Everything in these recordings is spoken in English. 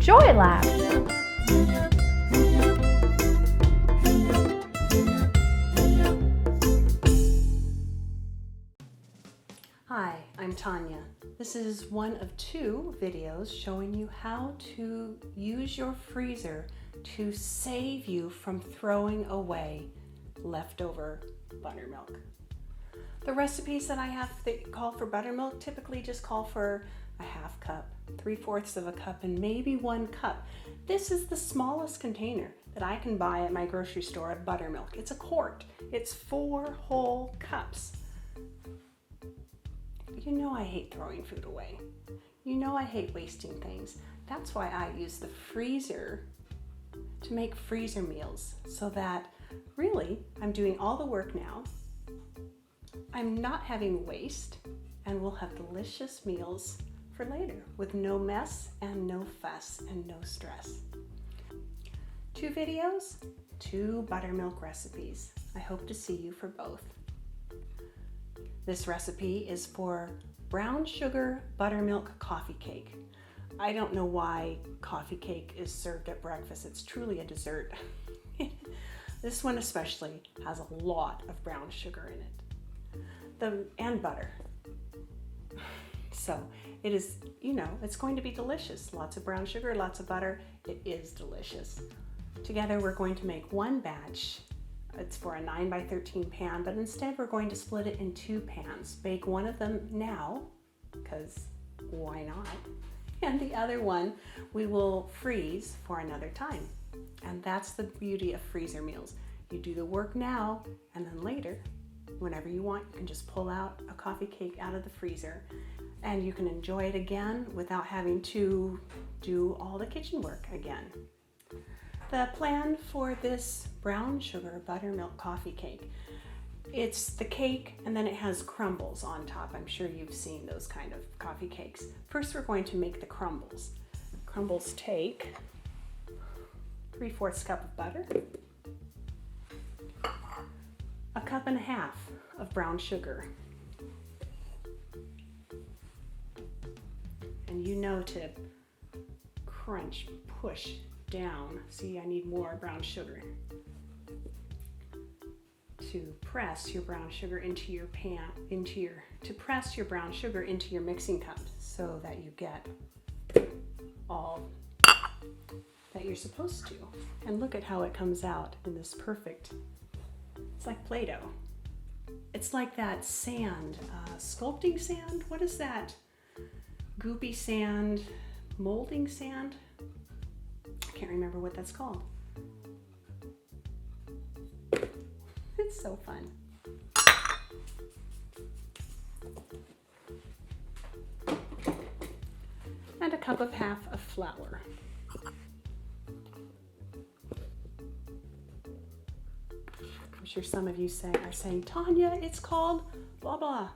Joy Lab. Hi, I'm Tonya. This is one of 2 videos showing you how to use your freezer to save you from throwing away leftover buttermilk. The recipes that I have that call for buttermilk typically just call for a half cup, 3/4 of a cup, and maybe 1 cup. This is the smallest container that I can buy at my grocery store of buttermilk. It's a quart. It's 4 whole cups. You know I hate throwing food away. You know I hate wasting things. That's why I use the freezer to make freezer meals, so that really I'm doing all the work now. I'm not having waste, and we'll have delicious meals for later with no mess and no fuss and no stress. 2 videos, 2 buttermilk recipes. I hope to see you for both. This recipe is for brown sugar buttermilk coffee cake. I don't know why coffee cake is served at breakfast. It's truly a dessert. This one especially has a lot of brown sugar in it. And butter. So it is, it's going to be delicious. Lots of brown sugar, lots of butter. It is delicious. Together we're going to make 1 batch. It's for a 9x13 pan, but instead we're going to split it in 2 pans. Bake one of them now, because why not? And the other one we will freeze for another time. And that's the beauty of freezer meals. You do the work now, and then later, whenever you want, you can just pull out a coffee cake out of the freezer, and you can enjoy it again without having to do all the kitchen work again. The plan for this brown sugar buttermilk coffee cake, it's the cake and then it has crumbles on top. I'm sure you've seen those kind of coffee cakes. First we're going to make the crumbles. Crumbles take 3/4 cup of butter, 1.5 cups of brown sugar, and to crunch, push down. See, I need more brown sugar to press your brown sugar into your pan, to press your brown sugar into your mixing cup so that you get all that you're supposed to. And look at how it comes out in this perfect, it's like Play-Doh. It's like that sand, sculpting sand. What is that? Goopy sand, molding sand? I can't remember what that's called. It's so fun. And 1.5 cups of flour. I'm sure some of you are saying, Tonya, it's called blah blah.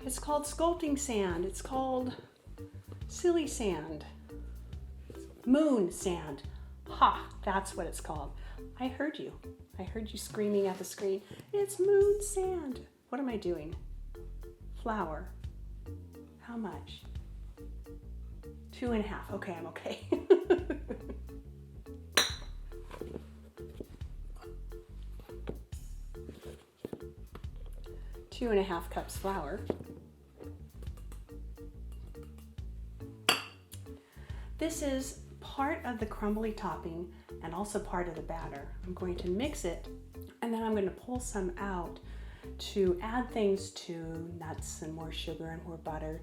It's called sculpting sand. It's called silly sand. Moon sand. Ha, that's what it's called. I heard you. I heard you screaming at the screen. It's moon sand. What am I doing? Flour. How much? 2.5. Okay, I'm okay. 2.5 cups flour. This is part of the crumbly topping and also part of the batter. I'm going to mix it, and then I'm going to pull some out to add things to nuts and more sugar and more butter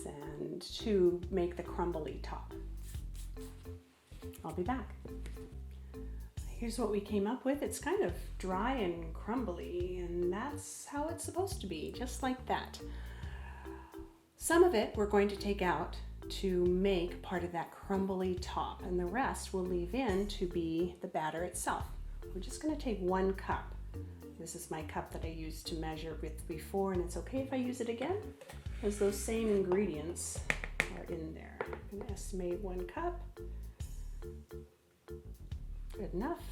and to make the crumbly top. I'll be back. Here's what we came up with. It's kind of dry and crumbly, and that's how it's supposed to be, just like that. Some of it we're going to take out to make part of that crumbly top, and the rest we'll leave in to be the batter itself. We're just going to take 1 cup. This is my cup that I used to measure with before, and it's okay if I use it again, because those same ingredients are in there. I'm going to estimate 1 cup. Good enough.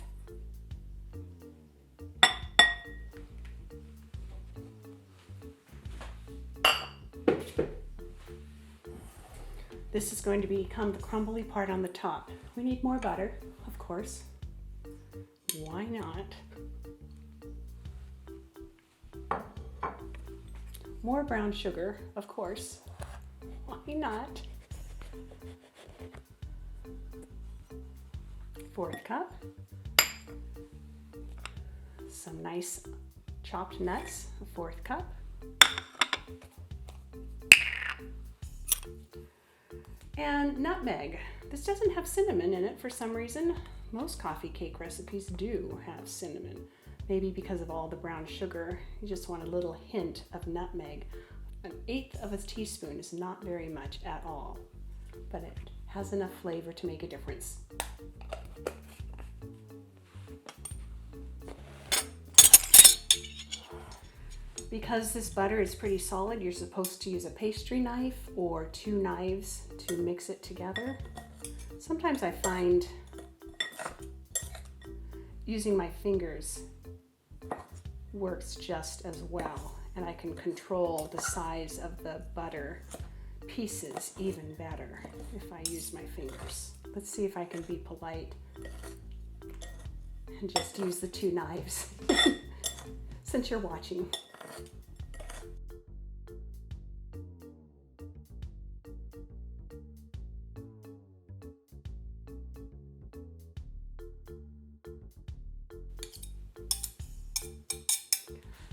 This is going to become the crumbly part on the top. We need more butter, of course. Why not? More brown sugar, of course. Why not? 1/4 cup. Some nice chopped nuts, 1/4 cup. And nutmeg. This doesn't have cinnamon in it for some reason. Most coffee cake recipes do have cinnamon. Maybe because of all the brown sugar, you just want a little hint of nutmeg. 1/8 of a teaspoon is not very much at all, but it has enough flavor to make a difference. Because this butter is pretty solid, you're supposed to use a pastry knife or 2 knives to mix it together. Sometimes I find using my fingers works just as well, and I can control the size of the butter pieces even better if I use my fingers. Let's see if I can be polite and just use the 2 knives since you're watching.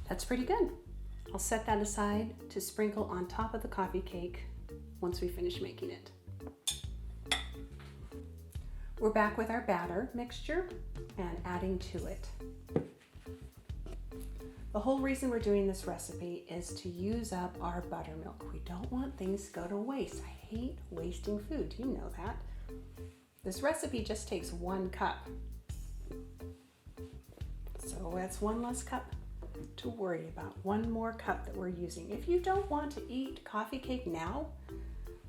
That's pretty good. I'll set that aside to sprinkle on top of the coffee cake once we finish making it. We're back with our batter mixture and adding to it. The whole reason we're doing this recipe is to use up our buttermilk. We don't want things to go to waste. I hate wasting food, you know that. This recipe just takes 1 cup. So that's 1 less cup to worry about. 1 more cup that we're using. If you don't want to eat coffee cake now,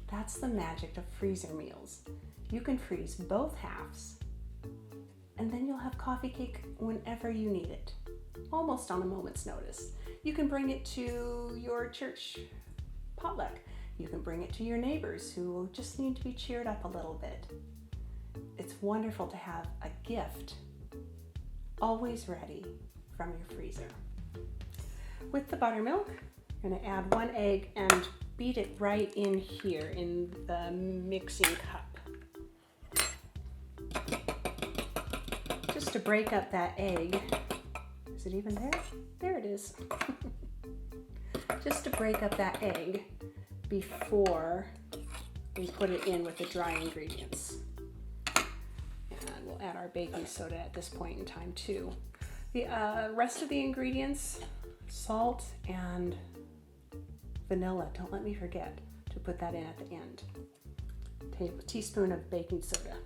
that's the magic of freezer meals. You can freeze both halves, and then you'll have coffee cake whenever you need it, almost on a moment's notice. You can bring it to your church potluck. You can bring it to your neighbors who just need to be cheered up a little bit. It's wonderful to have a gift always ready from your freezer. With the buttermilk, I'm going to add 1 egg and beat it right in here in the mixing cup. Just to break up that egg. Is it even there? There it is. Just to break up that egg before we put it in with the dry ingredients. And we'll add our baking soda at this point in time too. The rest of the ingredients, salt and vanilla. Don't let me forget to put that in at the end. Take a teaspoon of baking soda.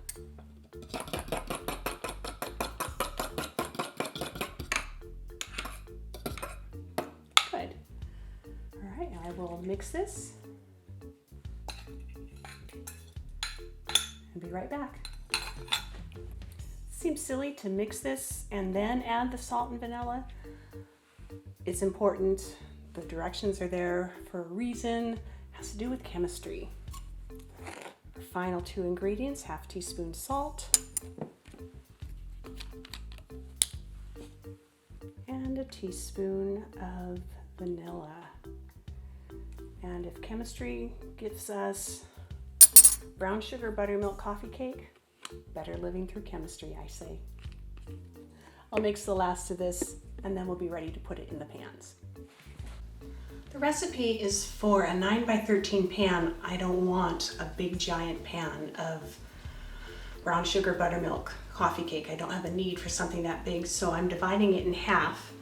Good. All right, I will mix this and be right back. Seems silly to mix this and then add the salt and vanilla. It's important. The directions are there for a reason. It has to do with chemistry. Our final 2 ingredients, 1/2 teaspoon salt and a teaspoon of vanilla. And if chemistry gives us brown sugar buttermilk coffee cake, better living through chemistry, I say. I'll mix the last of this and then we'll be ready to put it in the pans. The recipe is for a 9 by 13 pan. I don't want a big giant pan of brown sugar buttermilk coffee cake. I don't have a need for something that big, so I'm dividing it in half.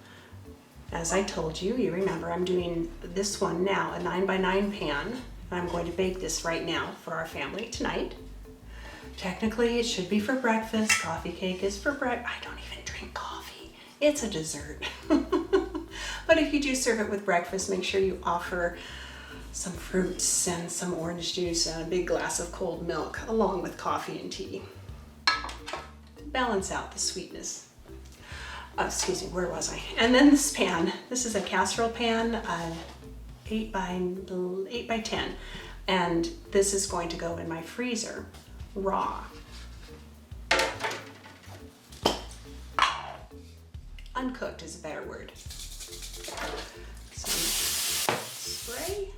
As I told you, you remember I'm doing this one now, a 9 by 9 pan. I'm going to bake this right now for our family tonight. Technically, it should be for breakfast. Coffee cake is for breakfast. I don't even drink coffee. It's a dessert. But if you do serve it with breakfast, make sure you offer some fruits and some orange juice and a big glass of cold milk along with coffee and tea to balance out the sweetness. Excuse me, where was I? And then this pan. This is a casserole pan, 8 by 10. And this is going to go in my freezer raw. Uncooked is a better word. Some spray.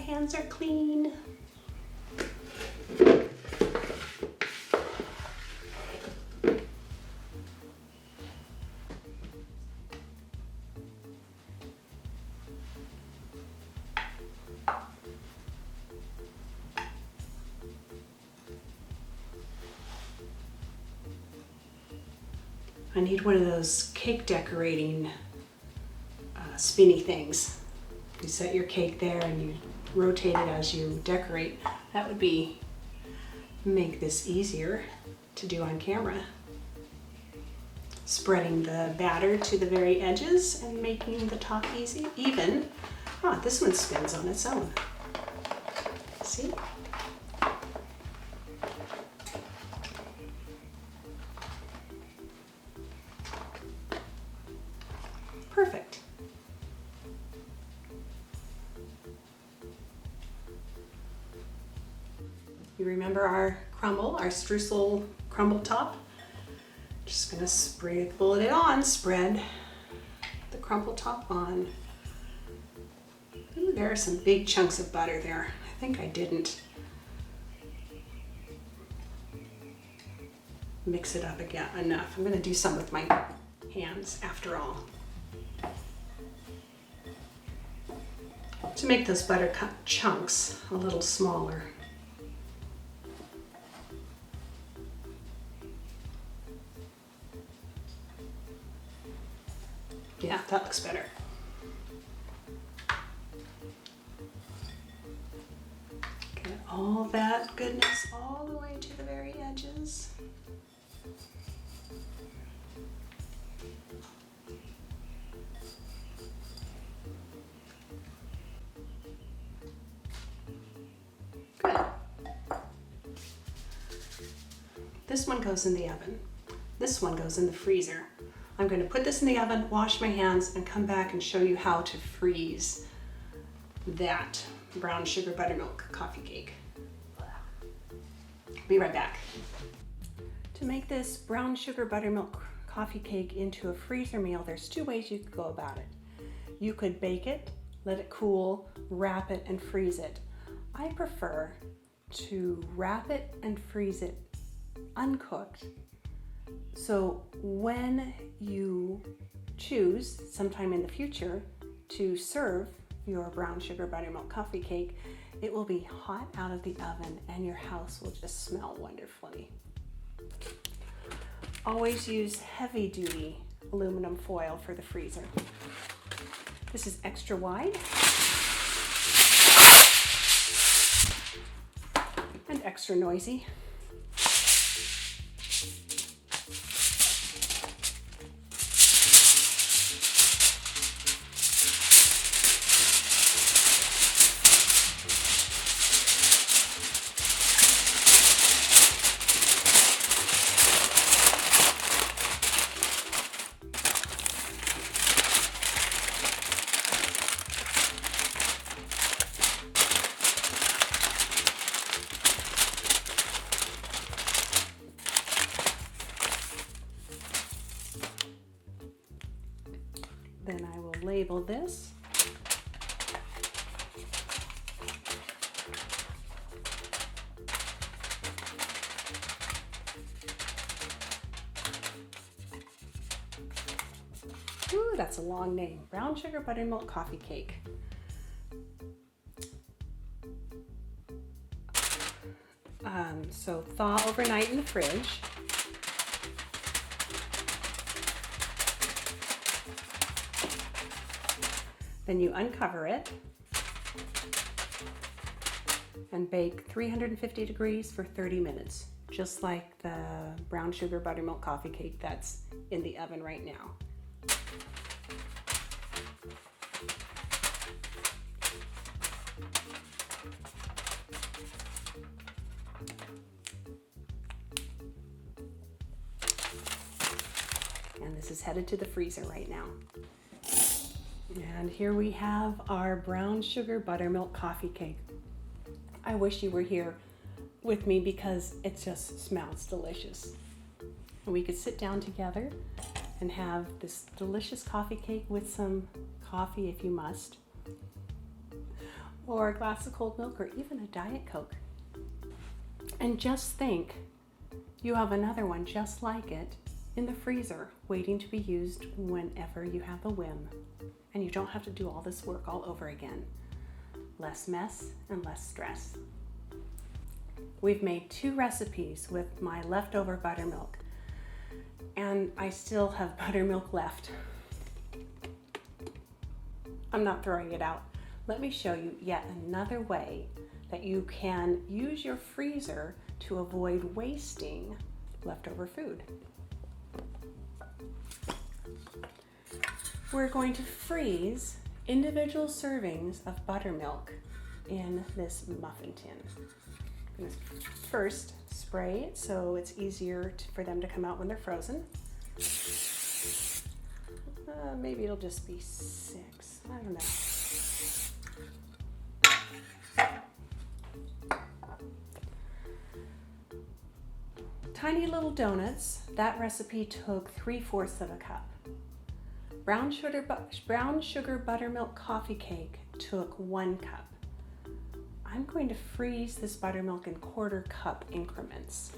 Hands are clean. I need one of those cake decorating spinny things. You set your cake there and you rotate it as you decorate. That would make this easier to do on camera. Spreading the batter to the very edges and making the top even. Ah, this one spins on its own. See? Perfect. You remember our crumble, our streusel crumble top? Just gonna spread it on, spread the crumble top on. Ooh, there are some big chunks of butter there. I think I didn't mix it up again enough. I'm gonna do some with my hands after all. To make those butter chunks a little smaller. Yeah, that looks better. Get all that goodness all the way to the very edges. Good. This one goes in the oven. This one goes in the freezer. I'm going to put this in the oven, wash my hands, and come back and show you how to freeze that brown sugar buttermilk coffee cake. Be right back. To make this brown sugar buttermilk coffee cake into a freezer meal, there's two ways you could go about it. You could bake it, let it cool, wrap it, and freeze it. I prefer to wrap it and freeze it uncooked. So when you choose sometime in the future to serve your brown sugar buttermilk coffee cake, it will be hot out of the oven and your house will just smell wonderfully. Always use heavy duty aluminum foil for the freezer. This is extra wide and extra noisy. Then I will label this. Ooh, that's a long name. Brown sugar buttermilk coffee cake. So thaw overnight in the fridge. Then you uncover it and bake 350 degrees for 30 minutes. just like the brown sugar buttermilk coffee cake that's in the oven right now. And this is headed to the freezer right now. And here we have our brown sugar buttermilk coffee cake. I wish you were here with me because it just smells delicious. And we could sit down together and have this delicious coffee cake with some coffee if you must, or a glass of cold milk, or even a Diet Coke. And just think, you have another one just like it in the freezer waiting to be used whenever you have a whim. And you don't have to do all this work all over again. Less mess and less stress. We've made 2 recipes with my leftover buttermilk, and I still have buttermilk left. I'm not throwing it out. Let me show you yet another way that you can use your freezer to avoid wasting leftover food. We're going to freeze individual servings of buttermilk in this muffin tin. I'm going to first spray it so it's easier for them to come out when they're frozen. Maybe it'll just be 6. I don't know. Tiny little donuts. That recipe took 3/4 of a cup. Brown sugar buttermilk coffee cake took 1 cup. I'm going to freeze this buttermilk in 1/4 cup increments.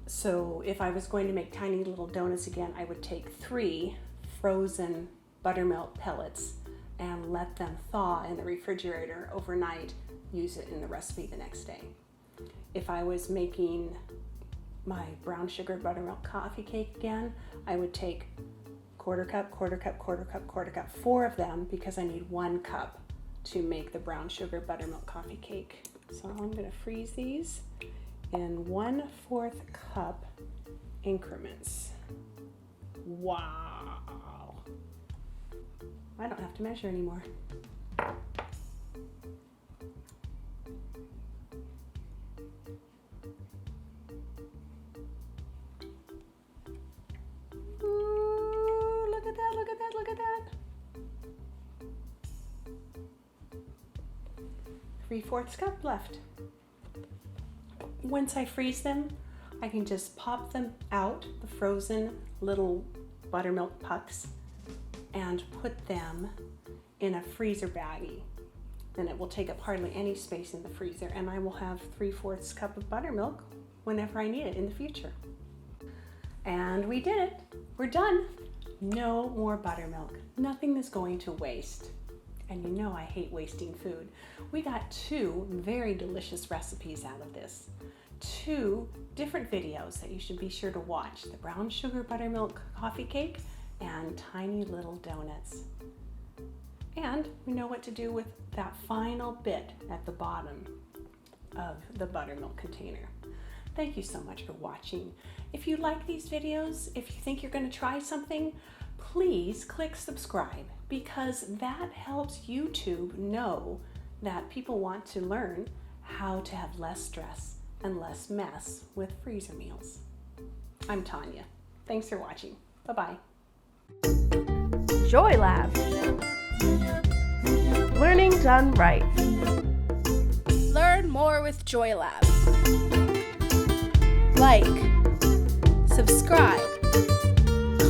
So if I was going to make tiny little donuts again, I would take 3 frozen buttermilk pellets and let them thaw in the refrigerator overnight, use it in the recipe the next day. If I was making my brown sugar buttermilk coffee cake again, I would take 1/4 cup, 1/4 cup, 1/4 cup, 1/4 cup, 4 of them, because I need 1 cup to make the brown sugar buttermilk coffee cake. So I'm going to freeze these in 1/4 cup increments. Wow. I don't have to measure anymore. Ooh, look at that, look at that, look at that. 3/4 cup left. Once I freeze them, I can just pop them out, the frozen little buttermilk pucks, and put them in a freezer baggie. Then it will take up hardly any space in the freezer, and I will have 3/4 cup of buttermilk whenever I need it in the future. And we did it. We're done. No more buttermilk. Nothing is going to waste. And you know I hate wasting food. We got 2 very delicious recipes out of this. 2 different videos that you should be sure to watch. The brown sugar buttermilk coffee cake and tiny little donuts. And we know what to do with that final bit at the bottom of the buttermilk container. Thank you so much for watching. If you like these videos, if you think you're going to try something, please click subscribe, because that helps YouTube know that people want to learn how to have less stress and less mess with freezer meals. I'm Tonya. Thanks for watching. Bye-bye. Joy Lab. Learning done right. Learn more with Joy Lab. Like, subscribe,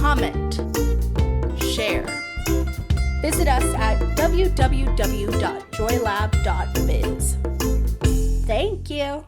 comment, share. Visit us at www.joylab.biz. Thank you.